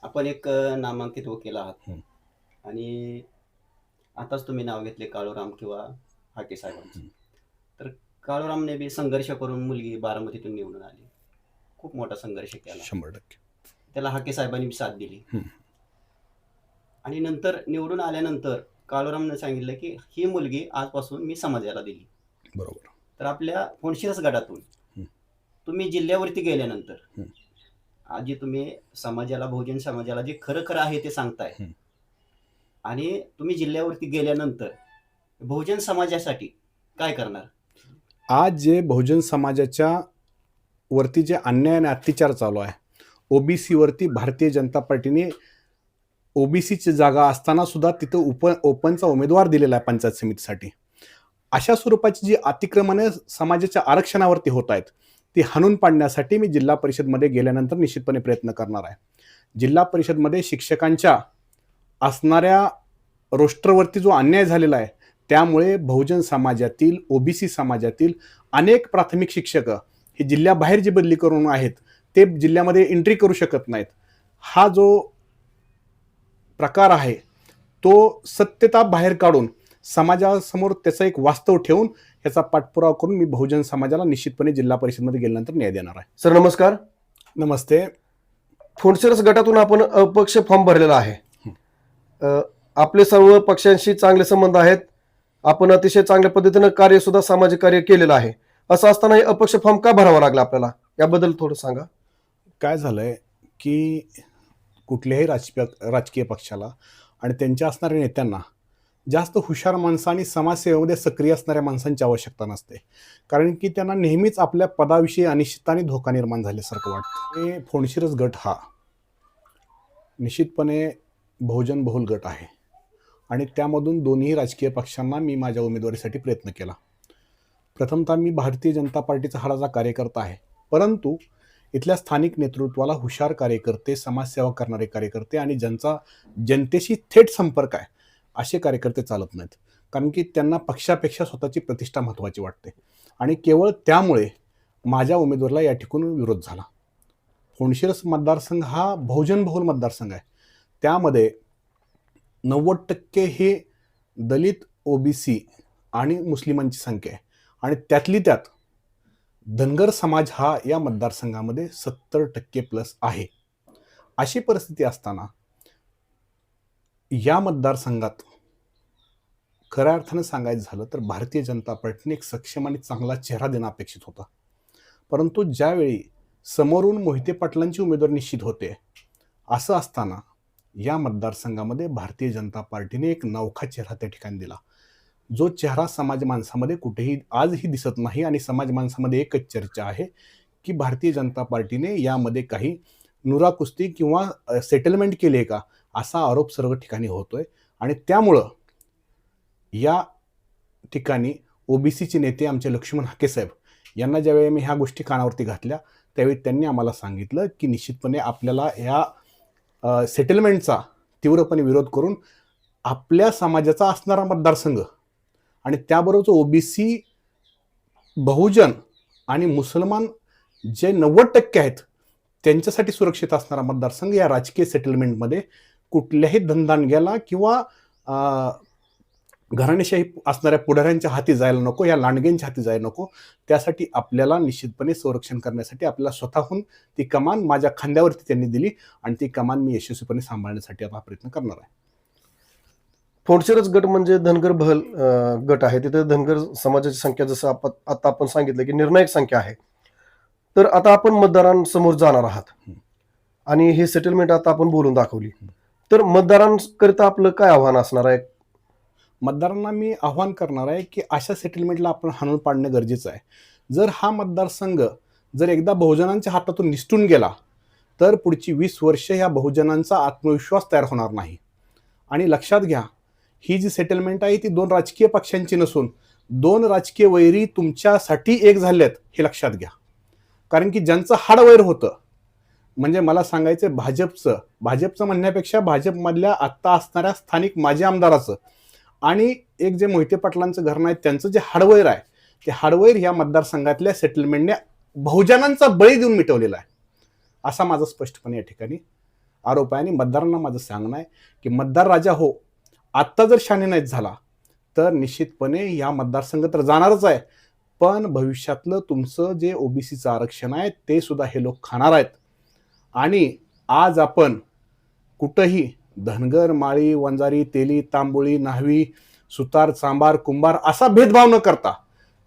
आपण एक नामांकित वकील आहात हं, आणि आताच तुम्ही नाव घेतले काळूराम किंवा हाके साहेबांचं. हं. तर काळूरामने बी संघर्ष करून मुलगी बारामतीतून निवडून आली. खूप मोठा संघर्ष केला. 100%. त्याला हाके साहेबांनी बी साथ दिली हं, आणि नंतर निवडून आल्यानंतर काळूरामने सांगितलं, की ही मुलगी आजपासून मी समाजाला दिली. बरोबर. तर आपल्या कोणशिरस गटातून हं, तुम्ही जिल्ह्यावरती गेल्यानंतर हं, आजी तुम्ही समाजाला, बहुजन समाजाला जे खरं-खरं आहे ते सांगताय हं. आणि तुम्ही जिल्ह्यावरती गेल्यानंतर बहुजन समाजासाठी काय करणार? आज जे बहुजन समाजाच्या वरती जे अन्याय आणि अत्याचार चालू आहे, ओबीसी वरती भारतीय जनता पार्टीने ओबीसीची जागा असताना सुद्धा तिथं ओपनचा उमेदवार दिलेला आहे पंचायत समितीसाठी. अशा स्वरूपाची जी अतिक्रमणे समाजाच्या आरक्षणावरती होत आहेत, ती हाणून पाडण्यासाठी मी जिल्हा परिषदमध्ये गेल्यानंतर निश्चितपणे प्रयत्न करणार आहे. जिल्हा परिषदमध्ये शिक्षकांच्या असणाऱ्या रोस्टरवरती जो अन्याय झालेला आहे, त्यामुळे बहुजन समाजातील, ओबीसी समाजातील अनेक प्राथमिक शिक्षक हे जिल्ह्याबाहेर जी बदली करून आहेत, ते जिल्ह्यामध्ये एंट्री करू शकत नाहीत. हा जो प्रकार आहे, तो सत्यता बाहेर काढून समाजासमोर त्याचं एक वास्तव ठेवून याचा पाठपुरावा करून मी बहुजन समाजाला निश्चितपणे जिल्हा परिषदमध्ये गेल्यानंतर न्याय देणार आहे. सर नमस्कार. नमस्ते. फोडशिरस गटातून आपण अपक्ष फॉर्म भरलेला आहे. आपले सर्व पक्षांशी चांगले संबंध आहेत. आपण अतिशय चांगल्या पद्धतीनं कार्य सुद्धा सामाजिक कार्य केलेलं आहे. असं असताना हे अपक्ष फॉर्म का भरावा लागला आपल्याला, याबद्दल थोडं सांगा. काय झालंय की कुठल्याही राजकीय पक्षाला आणि त्यांच्या असणाऱ्या नेत्यांना जास्त हुशार माणसं आणि समाजसेवेमध्ये सक्रिय असणाऱ्या माणसांची आवश्यकता नसते. कारण की त्यांना नेहमीच आपल्या पदाविषयी अनिश्चितता आणि धोका निर्माण झाल्यासारखं वाटतं. हे फोडशिरस गट हा निश्चितपणे बहुजन बहुल गट आहे आणि त्यामधून दोन्ही राजकीय पक्षांना मी माझ्या उमेदवारीसाठी प्रयत्न केला. प्रथमतः मी भारतीय जनता पार्टीचा हाडाचा कार्यकर्ता आहे, परंतु इथल्या स्थानिक नेतृत्वाला हुशार कार्यकर्ते, समाजसेवा करणारे कार्यकर्ते आणि ज्यांचा जनतेशी थेट संपर्क आहे असे कार्यकर्ते चालत नाहीत. कारण की त्यांना पक्षापेक्षा स्वतःची प्रतिष्ठा महत्त्वाची वाटते आणि केवळ त्यामुळे माझ्या उमेदवाराला या ठिकाणी विरोध झाला. फोंडशिरस मतदारसंघ हा बहुजन बहुल मतदारसंघ आहे. त्यामध्ये 90% हे दलित, ओबीसी आणि मुस्लिमांची संख्या आहे आणि त्यातली त्यात धनगर समाज हा या मतदारसंघामध्ये 70% प्लस आहे. अशी परिस्थिती असताना या मतदारसंघात खऱ्या अर्थानं सांगायचं झालं तर भारतीय जनता पार्टीने एक सक्षम आणि चांगला चेहरा देणं अपेक्षित होता. परंतु ज्यावेळी समोरून मोहिते पाटलांची उमेदवारी निश्चित होते, असं असताना या मतदारसंघामध्ये भारतीय जनता पार्टीने एक नवखा चेहरा त्या ठिकाणी दिला, जो चेहरा समाज माणसामध्ये कुठेही आजही दिसत नाही. आणि समाज माणसामध्ये एकच चर्चा आहे की भारतीय जनता पार्टीने यामध्ये काही नुराकुस्ती किंवा सेटलमेंट केली आहे का, असा आरोप सर्व ठिकाणी होतोय. आणि त्यामुळं या ठिकाणी ओबीसीचे नेते आमचे लक्ष्मण हाकेसाहेब यांना ज्यावेळी मी ह्या गोष्टी कानावरती घातल्या, त्यावेळी त्यांनी आम्हाला सांगितलं की निश्चितपणे आपल्याला ह्या सेटलमेंटचा तीव्रपणे विरोध करून आपल्या समाजाचा असणारा मतदारसंघ आणि त्याबरोबरच ओबीसी, बहुजन आणि मुसलमान जे 90% आहेत त्यांच्यासाठी सुरक्षित असणारा मतदारसंघ या राजकीय सेटलमेंटमध्ये कुठल्याही धनदानग्याला किंवा घराणेशाही असणाऱ्या पुढाऱ्यांच्या हाती जायला नको, या लांडग्यांच्या हाती जायला नको. त्यासाठी आपल्याला निश्चितपणे संरक्षण करण्यासाठी आपल्याला स्वतःहून ती कमान माझ्या खांद्यावरती त्यांनी दिली आणि ती कमान मी यशस्वीपणे सांभाळण्यासाठी आता प्रयत्न करणार आहे. फोडशिरस गट म्हणजे धनगर बहुल गट आहे. तिथे धनगर समाजाची संख्या जसं आता आपण सांगितलं की निर्णायक संख्या आहे. तर आता आपण मतदारांसमोर जाणार आहात आणि हे सेटलमेंट आता आपण बोलून दाखवली. तर मतदारांकरिता आपलं काय आव्हान असणार आहे? मतदारांना मी आव्हान करणार आहे की अशा सेटलमेंटला आपण हाणून पाडणं गरजेचं आहे. जर हा मतदारसंघ जर एकदा बहुजनांच्या हातातून निसटून गेला तर पुढची 20 वर्ष ह्या बहुजनांचा आत्मविश्वास तयार होणार नाही. आणि लक्षात घ्या, ही जी सेटलमेंट आहे ती 2 राजकीय पक्षांची नसून 2 राजकीय वैरी तुमच्यासाठी एक झालेत हे लक्षात घ्या. कारण की ज्यांचं हाडवैर होतं, म्हणजे मला सांगायचं भाजपचं म्हणण्यापेक्षा भाजपमधल्या आत्ता असणाऱ्या स्थानिक माजी आमदाराचं आणि एक जे मोहिते पाटलांचं घराणं आहे त्यांचं जे हाडवैर आहे, ते हाडवैर या मतदारसंघातल्या सेटलमेंटने बहुजनांचा बळी देऊन मिटवलेला आहे, असा माझा स्पष्टपणे या ठिकाणी आरोप आहे. आणि मतदारांना माझं सांगणं आहे की मतदार राजा हो, आत्ता जर शाने नाहीत झाला तर निश्चितपणे या मतदारसंघ तर जाणारच आहे, पण भविष्यातलं तुमचं जे ओबीसीचं आरक्षण आहे ते सुद्धा हे लोक खाणार आहेत. आणि आज आपण कुठंही धनगर, माळी, वंजारी, तेली, तांबोळी, न्हावी, सुतार, चांभार, कुंभार असा भेदभाव न करता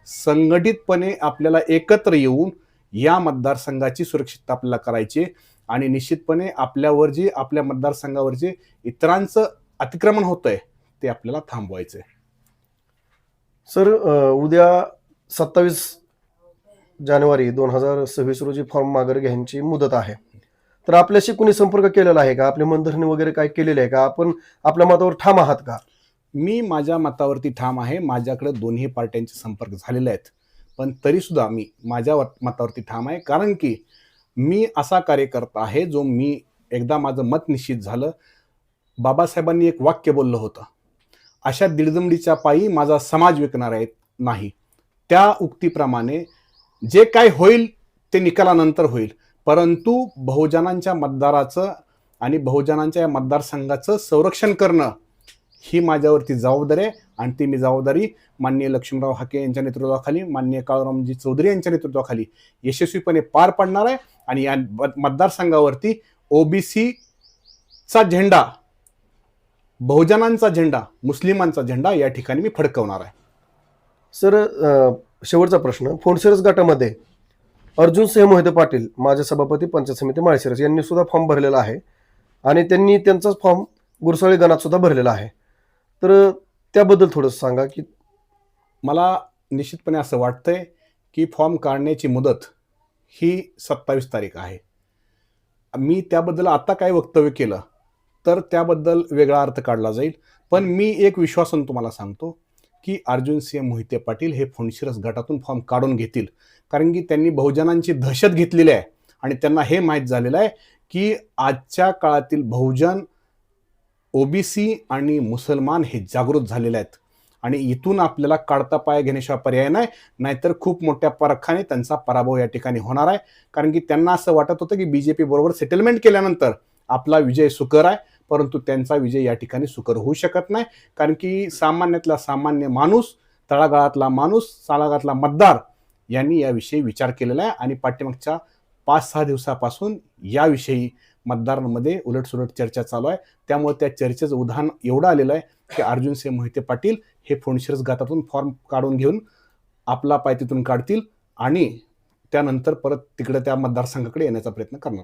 संघटितपणे आपल्याला एकत्र येऊन या मतदारसंघाची सुरक्षितता आपल्याला करायची. आणि निश्चितपणे आपल्यावर जे आपल्या मतदारसंघावर जे इतरांचं अतिक्रमण होतंय ते आपल्याला थांबवायचंय. सर, उद्या 27 जानेवारी 2026 रोजी फॉर्म माघार घ्यायची मुदत आहे. तर आपल्याशी कुणी संपर्क केलेला आहे का? आपली मनधरणी वगैरे काय केलेली आहे का? आपण आपल्या मतावर ठाम आहात का? मी माझ्या मतावरती ठाम आहे. माझ्याकडे दोन्ही पार्ट्यांचे संपर्क झालेले आहेत, पण तरीसुद्धा मी माझ्या मतावरती ठाम आहे. कारण की मी असा कार्यकर्ता आहे जो मी एकदा माझं मत निश्चित झालं. बाबासाहेबांनी एक वाक्य बोललं होतं, अशा दिडदमडीच्या पायी माझा समाज विकणार आहे नाही. त्या उक्तीप्रमाणे जे काय होईल ते निकालानंतर होईल, परंतु बहुजनांच्या मतदाराचं आणि बहुजनांच्या या मतदारसंघाचं संरक्षण करणं ही माझ्यावरती जबाबदारी आहे. आणि ती मी जबाबदारी माननीय लक्ष्मणराव हाके यांच्या नेतृत्वाखाली, माननीय काळूरामजी चौधरी यांच्या नेतृत्वाखाली यशस्वीपणे पार पाडणार आहे. आणि या मतदारसंघावरती ओबीसीचा झेंडा, बहुजनांचा झेंडा, मुस्लिमांचा झेंडा या ठिकाणी मी फडकवणार आहे. सर, शेवटचा प्रश्न. फोंडशिरस गटामध्ये अर्जुन सिंह मोहिते पाटील, माजी सभापती पंचायत समिती माळशिरस, यांनी सुद्धा फॉर्म भरलेला आहे आणि त्यांनी त्यांचाच फॉर्म गुरसाळी गणात सुद्धा भरलेला आहे. तर त्याबद्दल थोडंसं सांगा. की मला निश्चितपणे असं वाटतंय की फॉर्म काढण्याची मुदत ही 27 तारीख आहे. मी त्याबद्दल आता काय वक्तव्य केलं तर त्याबद्दल वेगळा अर्थ काढला जाईल, पण मी एक विश्वासन तुम्हाला सांगतो की अर्जुन सिंह मोहिते पाटील हे फोंडशिरस गटातून फॉर्म काढून घेतील. कारण की त्यांनी बहुजनांची दहशत घेतलेली आहे आणि त्यांना हे माहीत झालेलं आहे की आजच्या काळातील बहुजन, ओबीसी आणि मुसलमान हे जागृत झालेले आहेत आणि इथून आपल्याला काढता पाय घेण्याशिवाय पर्याय नाही, नाहीतर खूप मोठ्या फरकाने त्यांचा पराभव या ठिकाणी होणार आहे. कारण की त्यांना असं वाटत होतं की बीजेपी बरोबर सेटलमेंट केल्यानंतर आपला विजय सुकर आहे, परंतु त्यांचा विजय या ठिकाणी सुकर होऊ शकत नाही. कारण की सामान्यातला सामान्य माणूस, तळागाळातला माणूस, तळागाळातला मतदार यांनी याविषयी विचार केलेला आहे आणि पाठीमागच्या 5-6 दिवसापासून याविषयी मतदारांमध्ये उलटसुलट चर्चा चालू आहे. त्यामुळे त्या चर्चेचं उदाहरण एवढं आलेलं आहे की अर्जुन सिंह मोहिते पाटील हे फोंडशिरस गटातून फॉर्म काढून घेऊन आपला पाय तिथून काढतील आणि त्यानंतर परत तिकडे त्या मतदारसंघाकडे येण्याचा प्रयत्न करणार.